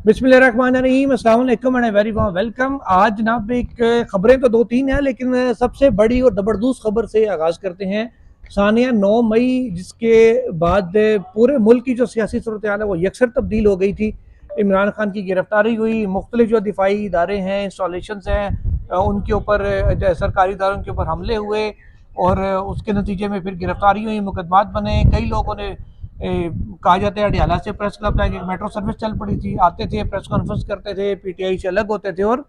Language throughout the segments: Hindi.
बिस्मिल्लाहिर्रहमानिर्रहीम, अस्सलाम वालेकुम एंड वेरी वार्म वेलकम। आज जनाब एक खबरें तो दो तीन हैं, लेकिन सबसे बड़ी और जबरदस्त खबर से आगाज़ करते हैं। सानिया 9 मई, जिसके बाद पूरे मुल्क की जो सियासी सूरत हाल है वो यकसर तब्दील हो गई थी। इमरान खान की गिरफ्तारी हुई, मुख्तलिफ जो दिफाई इदारे हैं, इंस्टॉलेशंस हैं, उनके ऊपर सरकारी इदारों के ऊपर हमले हुए और उसके नतीजे में फिर गिरफ्तारी हुई, मुकदमात बने। कई लोगों ने कहा जाता है अडियाला से प्रेस क्लब तक एक मेट्रो सर्विस चल पड़ी थी, आते थे, प्रेस कॉन्फ्रेंस करते थे, पीटीआई से अलग होते थे और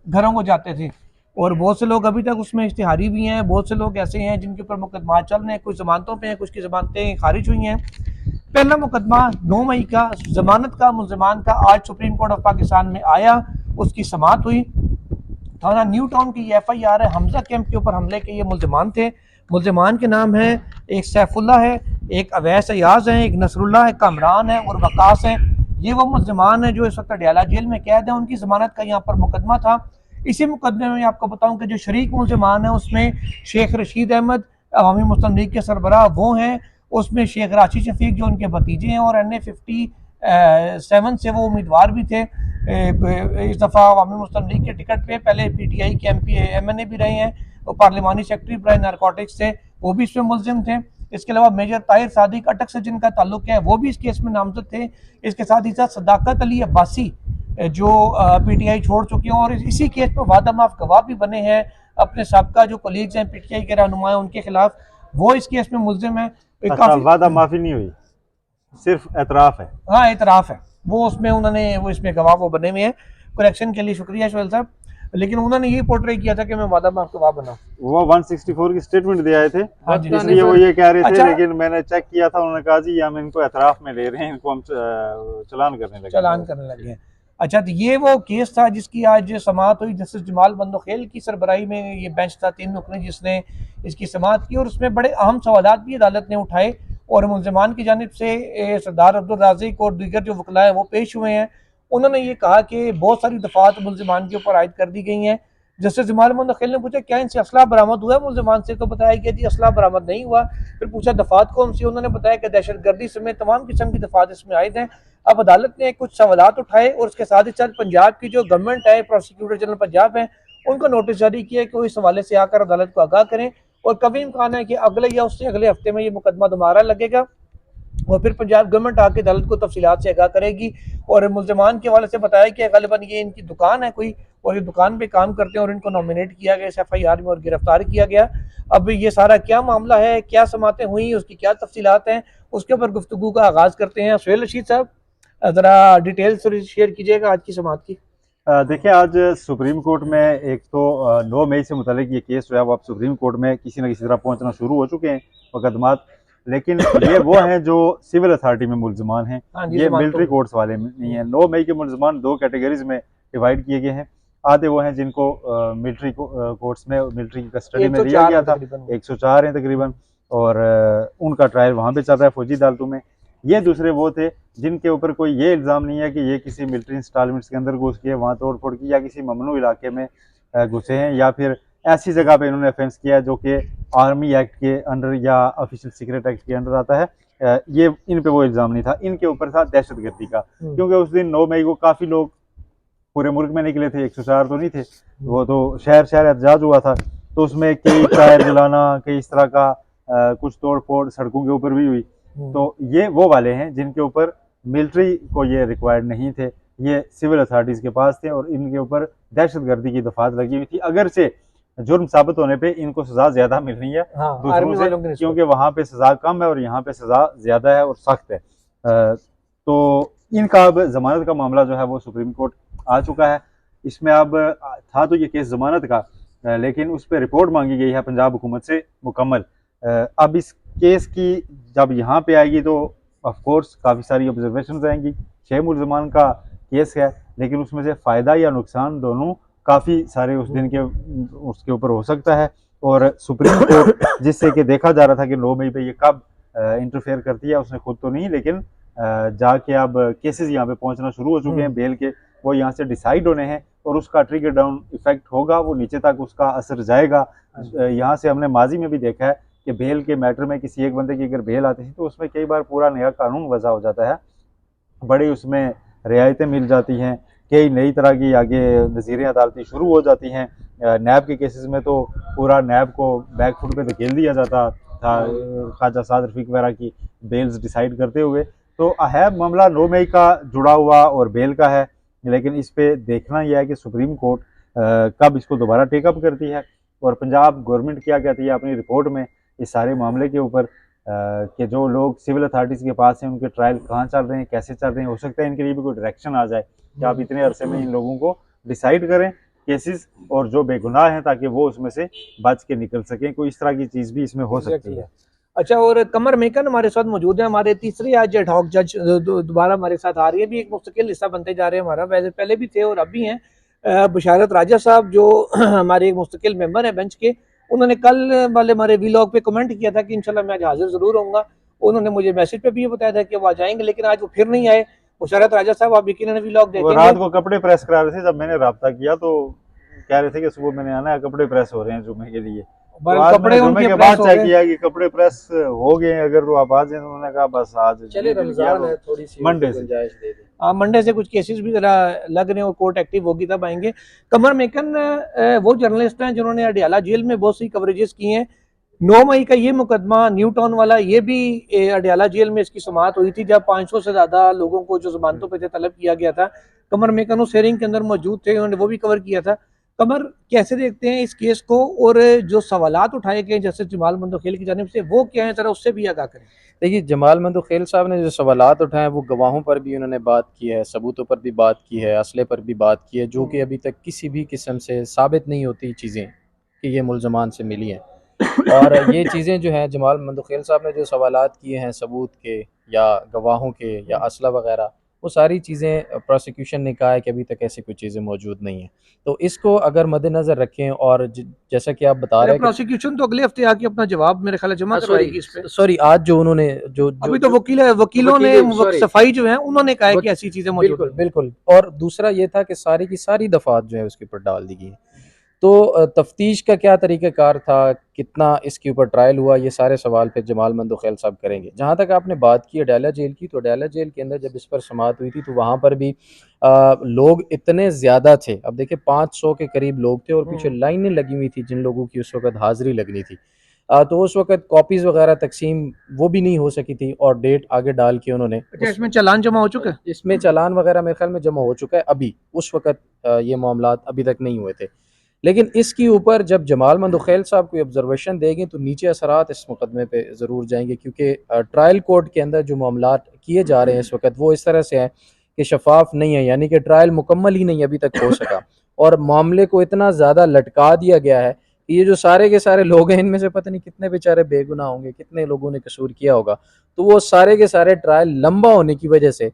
घरों को जाते थे। और बहुत से लोग अभी तक उसमें इश्तिहारी भी हैं, बहुत से लोग ऐसे हैं जिनके ऊपर मुकदमा चल रहे हैं, कुछ जमानतों पे हैं, कुछ की जमानतें खारिज हुई हैं। पहला मुकदमा 9 मई का जमानत का मुलजमान का आज सुप्रीम कोर्ट ऑफ पाकिस्तान में आया, उसकी समाअत हुई। थाना न्यू टाउन की FIR है, हमजा कैंप के ऊपर हमले के ये मुलजमान थे। मुलजमान के नाम है, एक सैफुल्ला है, एक अवैस अयाज है, एक नसरुल्ला है, कामरान है और वकास है। ये वो मुलजमान है जो इस वक्त अडियाला जेल में कैद है। उनकी जमानत का यहाँ पर मुकदमा था। इसी मुकदमे में आपको बताऊं कि जो शरीक मुलजमान है उसमें शेख रशीद अहमद अवामी मुस्लिम लीग के सरबराह वो हैं, उसमें शेख राशिद शफीक जो उनके भतीजे हैं और NA-57 से वो उम्मीदवार भी थे। इस दफ़ा अवामी मुस्लिम लीग के टिकट पे, पहले PTI के MNA भी रहे हैं और पार्लिमानी सेक्रेटरी बराए नारकोटिक्स थे, वो भी इसमें मुलजिम थे। इसके अलावा मेजर ताहिर सादिक अटक से जिनका ताल्लुक है वो भी इस केस में नामजद थे। इसके साथ ही साथ सदाकत अली अब्बासी जो PTI छोड़ चुके हैं और इसी केस पर वादा माफ गवाह भी बने हैं। अपने सबका जो कोलीग्स हैं PTI के रहनुमा हैं उनके खिलाफ, वो इस केस में मुलजिम है। अच्छा, वादा माफी नहीं हुई, सिर्फ एतराफ है। हाँ, एतराफ है वो, उसमें उन्होंने वो इसमें गवाह वो बने हुए हैं। करेक्शन के लिए शुक्रिया शोल साहब, लेकिन उन्होंने ये पोर्ट्रे किया था कि मैं वादा माफ गवाह बना। वो 164 की स्टेटमेंट दे आए थे, हाँ जी, इसलिए वो ये कह रहे थे। अच्छा, लेकिन मैंने चेक किया था, उन्होंने कहा जी हम इनको एतराफ में ले रहे हैं, इनको हम चलान करने लगे हैं। अच्छा, तो ये वो केस था जिसकी आज समाअत हुई। जस्टिस जमाल बंदोखेल की सरबराही में ये बेंच था, 3 रुकने, जिसने इसकी समाअत की और उसमें बड़े अहम सवालात भी अदालत ने उठाए और मुलजमान की जानिब से सरदार अब्दुल राज़िक और दीगर जो वकला हैं वो पेश हुए हैं। उन्होंने ये कहा कि बहुत सारी दफात मुलजमान के ऊपर आयद कर दी गई हैं। जस्टिस जमाल बंदोखेल ने पूछा क्या इनसे असला बरामद हुआ है मुलजमान से, तो बताया कि जी असला बरामद नहीं हुआ। फिर पूछा दफात कौन सी, उन्होंने बताया कि दहशतगर्दी समेत तमाम किस्म की दफात इसमें आयद हैं। अब अदालत ने कुछ सवालात उठाए और उसके साथ ही साथ पंजाब की जो गवर्नमेंट है, प्रोसिक्यूटर जनरल पंजाब है, उनको नोटिस जारी किया कि वो इस हवाले से आकर अदालत को आगाह करें और कभी इम्कान है कि अगले या उससे अगले हफ्ते में ये मुकदमा दोबारा लगेगा और फिर पंजाब गवर्नमेंट आके अदालत को तफसीलात से आगाह करेगी। और मुलजमान के हवाले से बताया कि गलबन ये इनकी दुकान है कोई और ये दुकान पे काम करते हैं और इनको नॉमिनेट किया गया इस FIR में और गिरफ्तार किया गया। अब ये सारा क्या मामला है, क्या समातें हुई, उसकी क्या तफसीलात हैं, उसके ऊपर गुफ्तगू का आगाज़ करते हैं। सुहेल रशीद साहब, ज़रा डिटेल्स शेयर कीजिएगा आज की समाअत की। देखिए, आज सुप्रीम कोर्ट में एक तो 9 मई से मुतालिक ये केस जो है वो अब सुप्रीम कोर्ट में किसी न किसी तरह पहुंचना शुरू हो चुके हैं मुकदमात। लेकिन ये वो हैं जो सिविल अथॉरिटी में मुलजमान हैं, ये मिलिट्री कोर्ट्स वाले में नहीं है। 9 मई के मुलजमान 2 कैटेगरीज में डिवाइड किए गए हैं। आधे वो हैं जिनको मिलिट्री कोर्ट्स में मिलिट्री की कस्टडी में दिया गया था, 104 हैं तकरीबन, और उनका ट्रायल वहाँ पे चल रहा है फौजी अदालतों में। ये दूसरे वो थे जिनके ऊपर कोई ये इल्ज़ाम नहीं है कि ये किसी मिलिट्री इंस्टॉलमेंट्स के अंदर घुस गए, वहाँ तोड़ फोड़ की, या किसी ममनू इलाके में घुसे हैं, या फिर ऐसी जगह पे इन्होंने ऑफेंस किया है जो कि आर्मी एक्ट के अंडर या ऑफिशियल सीक्रेट एक्ट के अंडर आता है। ये इन पे वो इल्ज़ाम नहीं था। इनके ऊपर था दहशतगर्दी का, क्योंकि उस दिन 9 मई को काफ़ी लोग पूरे मुल्क में निकले थे, 104 तो नहीं थे, वो तो शहर शहर एहतजाज हुआ था। तो उसमें कई टायर जलाना, कई इस तरह का कुछ तोड़ फोड़ सड़कों के ऊपर भी हुई। तो ये वो वाले हैं जिनके ऊपर मिलिट्री को ये रिक्वायर्ड नहीं थे, ये सिविल अथॉरिटीज़ के पास थे और इनके ऊपर दहशतगर्दी की दफात लगी हुई थी। अगर से जुर्म साबित होने पे इनको सज़ा ज़्यादा मिल रही है दूसरों से, क्योंकि वहाँ पे सज़ा कम है और यहाँ पे सज़ा ज़्यादा है और सख्त है। तो इनका अब जमानत का मामला जो है वो सुप्रीम कोर्ट आ चुका है। इसमें अब था तो ये केस जमानत का, लेकिन उस पर रिपोर्ट मांगी गई है पंजाब हुकूमत से मुकम्मल। अब इस केस की जब यहाँ पे आएगी तो ऑफ कोर्स काफ़ी सारी ऑब्जर्वेशन आएंगी। 6 मुलजमान का केस है, लेकिन उसमें से फ़ायदा या नुकसान दोनों काफ़ी सारे उस दिन के उसके ऊपर हो सकता है। और सुप्रीम कोर्ट जिससे कि देखा जा रहा था कि 9 मई पे ये कब इंटरफेयर करती है, उसने खुद तो नहीं, लेकिन जाके अब केसेस यहाँ पे पहुँचना शुरू हो चुके हैं बेल के, वो यहाँ से डिसाइड होने हैं और उसका ट्रिगर डाउन इफेक्ट होगा, वो नीचे तक उसका असर जाएगा। यहाँ से हमने माजी में भी देखा है कि बेल के मैटर में किसी एक बंदे की अगर बेल आती थी तो उसमें कई बार पूरा नया कानून वज़ा हो जाता है, बड़ी उसमें रियायतें मिल जाती हैं, कई नई तरह की आगे नज़ीरें अदालती शुरू हो जाती हैं। नैब के केसेस में तो पूरा नैब को बैकफुट पे धकेल दिया जाता था ख्वाजा साद रफीक वगैरह की बेल्स डिसाइड करते हुए। तो है मामला 9 मई का जुड़ा हुआ और बेल का है, लेकिन इस पे देखना यह है कि सुप्रीम कोर्ट कब इसको दोबारा टेकअप करती है और पंजाब गवर्नमेंट क्या कहती है अपनी रिपोर्ट में इस सारे मामले के ऊपर, कि जो लोग सिविल अथॉरिटीज़ के पास हैं उनके ट्रायल कहाँ चल रहे हैं, कैसे चल रहे हैं। हो सकता है इनके लिए भी कोई डायरेक्शन आ जाए कि आप इतने अरसे में इन लोगों को डिसाइड करें केसेस, और जो बेगुनाह हैं ताकि वो उसमें से बच के निकल सकें। कोई इस तरह की चीज़ भी इसमें हो सकती है। अच्छा, और कमर मेकन हमारे साथ मौजूद है, हमारे तीसरे आज एडहॉक जज दोबारा हमारे साथ आ रही है, भी एक मुस्तकिल हिस्सा बनते जा रहे हैं हमारा, वैसे पहले भी थे और अब भी हैं। बशारत राजा साहब जो हमारे एक मुस्तकिल मेंबर हैं बेंच के, उन्होंने कल वाले हमारे वीलॉग पे कमेंट किया था कि इंशाल्लाह मैं आज हाजिर जरूर होऊंगा। उन्होंने मुझे मैसेज पे भी ये बताया था कि वो आ जाएंगे, लेकिन आज वो फिर नहीं आए। बशारत राजा साहब आप यकीनन वीलॉग वो देखेंगे। रात को कपड़े प्रेस करा रहे थे, जब मैंने रब्ता किया तो कह रहे थे कि सुबह मैंने आना है, कपड़े प्रेस हो रहे हैं जुमे के लिए। तो आज कपड़े मैंने जुमे उनके के प्रेस बाद हो चेक गए। किया कि कपड़े प्रेस हो गए हैं, अगर तो आप आ जाए। तो उन्होंने कहा बस आज चले नहीं मिल गया रमजान है, तो थोड़ी सी मंडे से। गुंजाइश दे दें। मंडे से कुछ केसेस भी जरा लग रहे हैं और कोर्ट एक्टिव होगी तब आएंगे। कमर मेकन वो जर्नलिस्ट हैं जिन्होंने अडियाला जेल में बहुत सी कवरेजेस की हैं। 9 मई का ये मुकदमा न्यू टाउन वाला, ये भी अडियाला जेल में इसकी समाअत हुई थी, जब 500 से ज्यादा लोगों को जो जमानतों पे थे तलब किया गया था। कमर मेकन उस हेयरिंग के अंदर मौजूद थे, उन्होंने वो भी कवर किया था। कमर, कैसे देखते हैं इस केस को, और जो सवालात उठाए गए जस्टिस जमाल मंदोखेल की जानिब से वो क्या है, जरा उससे भी आगाह करें। देखिए, जमाल मंदोखेल साहब ने जो सवालात उठाए वो गवाहों पर भी उन्होंने बात की है, सबूतों पर भी बात की है, असले पर भी बात की है, जो कि अभी तक किसी भी किस्म से साबित नहीं होती चीज़ें कि ये मुलजमान से मिली हैं। और ये चीज़ें जो हैं, जमाल मंदोखेल साहब ने जो सवालात किए हैं सबूत के या गवाहों के या असला वगैरह, वो सारी चीज़ें प्रोसिक्यूशन ने कहा है कि अभी तक ऐसी कोई चीज़ें मौजूद नहीं हैं। तो इसको अगर मद्देनज़र रखें, और जैसा कि आप बता रहे हैं कि प्रोसिक्यूशन तो अगले हफ्ते आके अपना जवाब मेरे ख्याल है जमा करवाएगी इस पे। सॉरी, आज जो उन्होंने जो अभी जो तो वकीलों ने सफाई जो है उन्होंने कहा है कि ऐसी चीजें मौजूद बिल्कुल हैं। बिल्कुल। और दूसरा ये था कि सारी की सारी दफात जो है उसके ऊपर डाल दी गई हैं। तो तफ्तीश का क्या तरीक़ाकार था, कितना इसके ऊपर ट्रायल हुआ, ये सारे सवाल फिर जमाल मंदोखेल साहब करेंगे। जहाँ तक आपने बात की अडाला जेल की, तो अडाला जेल के अंदर जब इस पर समाअत हुई थी तो वहाँ पर भी लोग इतने ज़्यादा थे। अब देखिए, 500 के करीब लोग थे और पीछे लाइनें लगी हुई थी जिन लोगों की उस वक्त हाज़िरी लगनी थी। तो उस वक्त कॉपीज़ वगैरह तकसीम वो भी नहीं हो सकी थी, और डेट आगे डाल के उन्होंने अच्छा, इसमें चालान जमा हो चुका है? इसमें चालान वगैरह मेरे ख्याल में जमा हो चुका है अभी। उस वक्त ये मामलात अभी तक नहीं हुए थे। लेकिन इसके ऊपर जब जमाल मंदोखेल साहब कोई ऑब्जर्वेशन देंगे तो नीचे असरात इस मुकदमे पे ज़रूर जाएंगे, क्योंकि ट्रायल कोर्ट के अंदर जो मामलात किए जा रहे हैं इस वक्त वो इस तरह से हैं कि शफाफ नहीं है, यानी कि ट्रायल मुकम्मल ही नहीं अभी तक हो सका, और मामले को इतना ज़्यादा लटका दिया गया है कि ये जो सारे के सारे लोग हैं इनमें से पता नहीं कितने बेचारे बेगुनाह होंगे, कितने लोगों ने कसूर किया होगा। तो वो सारे के सारे ट्रायल लंबा होने की वजह से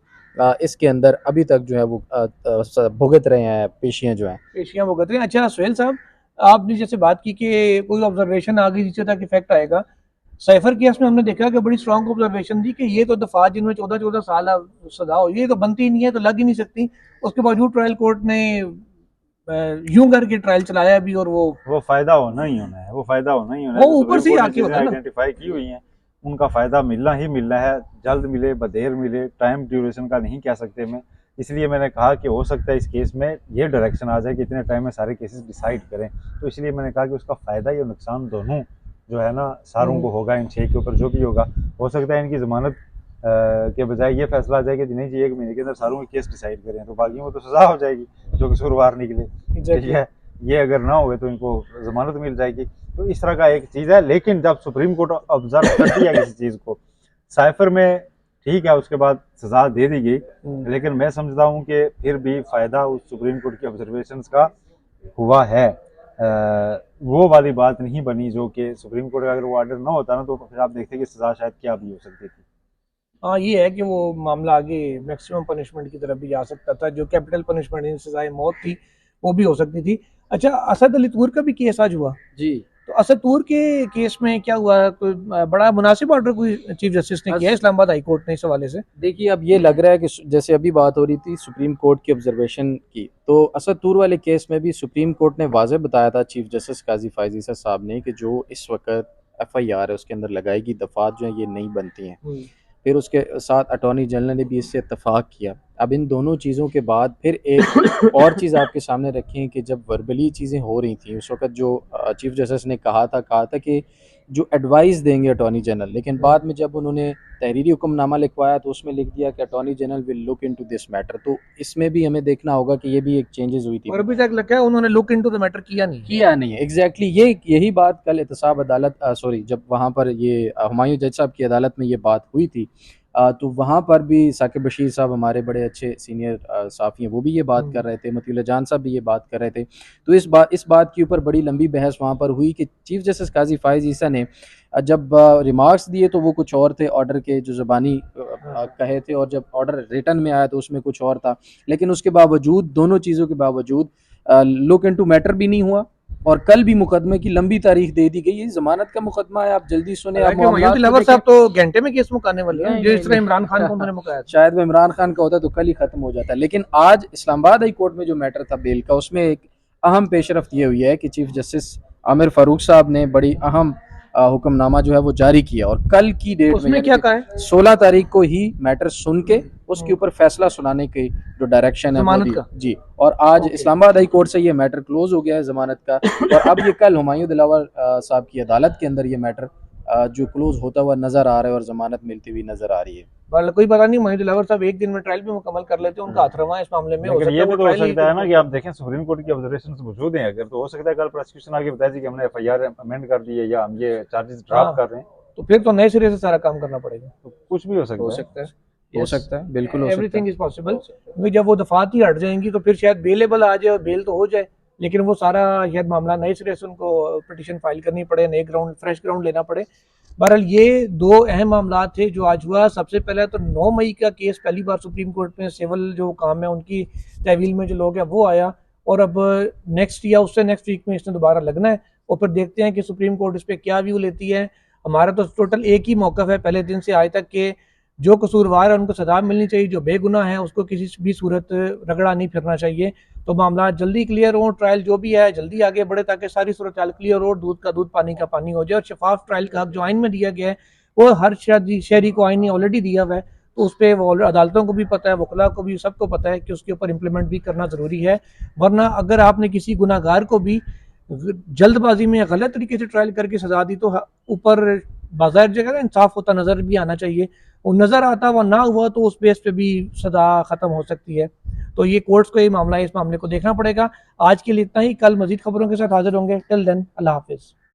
इसके अंदर अभी तक जो है वो भुगत रहे हैं, पेशियां जो हैं। पेशियां भुगत रहे हैं। अच्छा सुहेल साहब, आपने जैसे बात की कि कोई ऑब्जर्वेशन आ गई जिससे तक इफेक्ट आएगा, साइफर केस में हमने देखा कि बड़ी स्ट्रॉन्ग ऑब्जर्वेशन थी कि ये तो दफात जिनमें 14-14 साल सजा हो, ये तो बनती ही नहीं है, तो लग ही नहीं सकती। उसके बावजूद ट्रायल कोर्ट ने यूं करके ट्रायल चलाया भी, और वो फायदा होना ही होना है, वो फायदा होना ही होना है। वो जो ऊपर सुप्रीम से ही कोर्ट ने आके होता चीजें है ना। आइडेंटिफाई की हुई हैं उनका फायदा मिलना ही मिलना है, जल्द मिले बदेर मिले, टाइम ड्यूरेशन का नहीं कह सकते मैं। इसलिए मैंने कहा कि हो सकता है इस केस में ये डायरेक्शन आ जाए कि इतने टाइम में सारे केसेस डिसाइड करें। तो इसलिए मैंने कहा कि उसका फायदा या नुकसान दोनों जो है ना सारों को होगा, इन 6 के ऊपर जो भी होगा। हो सकता है इनकी जमानत के बजाय ये फैसला आ जाए कि नहीं जी 1 महीने के अंदर सारों के केस डिसाइड करें, तो बाकियों को तो सजा हो जाएगी जो कसूरवार निकले। ठीक है, ये अगर ना हुए तो इनको जमानत मिल जाएगी। तो इस तरह का एक चीज़ है। लेकिन जब सुप्रीम कोर्ट ऑब्जर्व करती है किसी चीज़ को, साइफर में ठीक है उसके बाद सजा दे दी गई, लेकिन मैं समझता हूँ कि फिर भी फ़ायदा उस सुप्रीम कोर्ट के ऑब्जर्वेशंस का हुआ है। वो वाली बात नहीं बनी जो कि सुप्रीम कोर्ट का अगर वो ऑर्डर ना होता ना तो फिर आप देखते कि सजा शायद क्या भी हो सकती थी। हाँ, ये है कि वो मामला आगे मैक्सिमम पनिशमेंट की तरफ भी जा सकता था, जो कैपिटल पनिशमेंट सजाए मौत थी वो भी हो सकती थी। अच्छा, असद अली तूर का भी केस आज हुआ। जी, तो असद तूर के केस में क्या हुआ, कोई बड़ा मुनासिब ऑर्डर कोई चीफ जस्टिस ने किया है इस्लामाबाद हाई कोर्ट ने इस हवाले से? देखिए, अब ये लग रहा है कि जैसे अभी बात हो रही थी सुप्रीम कोर्ट की ऑब्जर्वेशन की, तो असद तूर वाले केस में भी सुप्रीम कोर्ट ने वाज़ेह बताया था चीफ जस्टिस काजी फायजी साहब ने कि जो इस वक्त FIR है उसके अंदर लगाई गई दफात जो है ये नहीं बनती हैं। फिर उसके साथ अटॉर्नी जनरल ने भी इससे इत्तफाक किया। अब इन दोनों चीज़ों के बाद फिर एक और चीज़ आपके सामने रखी है कि जब वर्बली चीज़ें हो रही थी उस वक़्त जो चीफ़ जस्टिस ने कहा था कि जो एडवाइस देंगे अटॉर्नी जनरल, लेकिन बाद में जब उन्होंने तहरीरी हुक्मनामा लिखवाया तो उसमें लिख दिया कि attorney general will look into this matter. तो इसमें भी हमें देखना होगा कि ये भी एक चेंजेस हुई थी और अभी तक लगता है उन्होंने लुक इनटू द मैटर किया नहीं है। किया नहीं है। एग्जैक्टली यही बात कल एहतसाब अदालत सॉरी जब वहाँ पर ये हुमायूं जज साहब की अदालत में ये बात हुई थी, तो वहाँ पर भी साकिब बशीर साहब हमारे बड़े अच्छे सीनियर साफ़ी हैं, वो भी ये बात कर रहे थे, मतीउल्लाह जान साहब भी ये बात कर रहे थे। तो इस बात के ऊपर बड़ी लंबी बहस वहाँ पर हुई कि चीफ जस्टिस काजी फ़ाइज़ ईसा ने जब रिमार्क्स दिए तो वो कुछ और थे, ऑर्डर के जो ज़बानी कहे थे, और जब ऑर्डर रिटन में आया तो उसमें कुछ और था। लेकिन उसके बावजूद, दोनों चीज़ों के बावजूद लुक इनटू मैटर भी नहीं हुआ और कल भी मुकदमे की लंबी तारीख दे दी गई। ये जमानत का मुकदमा है, आप जल्दी सुने। आप मोहम्मद दिलावर साहब तो घंटे में केस मुकाने वाले हैं, जिस तरह इमरान खान को उन्होंने मुकाया था। शायद वो इमरान खान का होता तो कल ही खत्म हो जाता। लेकिन आज इस्लामाबाद हाई कोर्ट में जो मैटर था बेल का, उसमें एक अहम पेशरफ्त ये हुई है कि चीफ जस्टिस आमिर फारूक साहब ने बड़ी अहम हुक्मनामा जो है वो जारी किया, और कल की डेट में उसमें क्या कहा है? 16 तारीख को ही मैटर सुन के उसके ऊपर फैसला सुनाने की जो डायरेक्शन है वो जमानत दी का? जी। और आज ओके। इस्लामाबाद हाई कोर्ट से ये मैटर क्लोज हो गया है जमानत का, और अब ये कल हुमायूं दिलावर साहब की अदालत के अंदर ये मैटर जो क्लोज होता हुआ नजर आ रहा है और जमानत मिलती हुई नजर आ रही है। कोई पता नहीं, मोहम्मद दिलावर साहब एक दिन में ट्रायल भी मुकम्मल कर लेते हैं, उनका हाथ रवा है इस मामले में। लेकिन ये भी तो हो सकता है ना कि आप देखें सुप्रीम कोर्ट की ऑब्जर्वेशन मौजूद हैं, अगर तो हो सकता है कल प्रोसिक्यूशन आगे बताया कि हमने एफआईआर अमेंड कर दी है या हम ये चार्जेस ड्रॉप कर रहे हैं, तो फिर तो नए सिरे से सारा काम करना पड़ेगा। तो कुछ भी हो सकता है। हो सकता है, बिल्कुल हो सकता है। Everything is possible. क्योंकि जब वो दफात ही हट जाएंगी तो फिर शायद बेलेबल आ जाए और बेल तो हो जाए, लेकिन वो सारा शायद मामला नए सिरे से उनको पिटीशन फाइल करनी पड़े, नए ग्राउंड फ्रेश ग्राउंड लेना पड़े। बहरहाल ये दो अहम मामला थे जो आज हुआ। सबसे पहले तो 9 मई का केस पहली बार सुप्रीम कोर्ट में सिविल जो काम है उनकी तहवील में जो लोग हैं वो आया, और अब नेक्स्ट या उससे नेक्स्ट वीक में इसने दोबारा लगना है, और फिर देखते हैं कि सुप्रीम कोर्ट इस पर क्या व्यू लेती है। हमारा तो टोटल एक ही मौक़िफ़ है पहले दिन से आज तक के जो कसूरवार है उनको सजा मिलनी चाहिए, जो बेगुनाह है उसको किसी भी सूरत रगड़ा नहीं फिरना चाहिए। तो मामला जल्दी क्लियर हो, ट्रायल जो भी है जल्दी आगे बढ़े ताकि सारी सूरत क्लियर हो, दूध का दूध पानी का पानी हो जाए, और शफाफ ट्रायल का हक जो आइन में दिया गया है वो हर शहरी को आइन ने ऑलरेडी दिया हुआ है। तो उस पर वो अदालतों को भी पता है, वकला को भी, सबको पता है कि उसके ऊपर इम्प्लीमेंट भी करना ज़रूरी है। वरना अगर आपने किसी गुनाहगार को भी जल्दबाजी में गलत तरीके से ट्रायल करके सजा दी तो ऊपर बाज़ाहिर जगह इंसाफ होता नज़र भी आना चाहिए, वो नज़र आता हुआ ना हुआ तो उस बेस पे भी सज़ा ख़त्म हो सकती है। तो ये कोर्ट्स को ये मामला है, इस मामले को देखना पड़ेगा। आज के लिए इतना ही, कल मज़ीद खबरों के साथ हाजिर होंगे। टिल देन अल्लाह हाफिज़।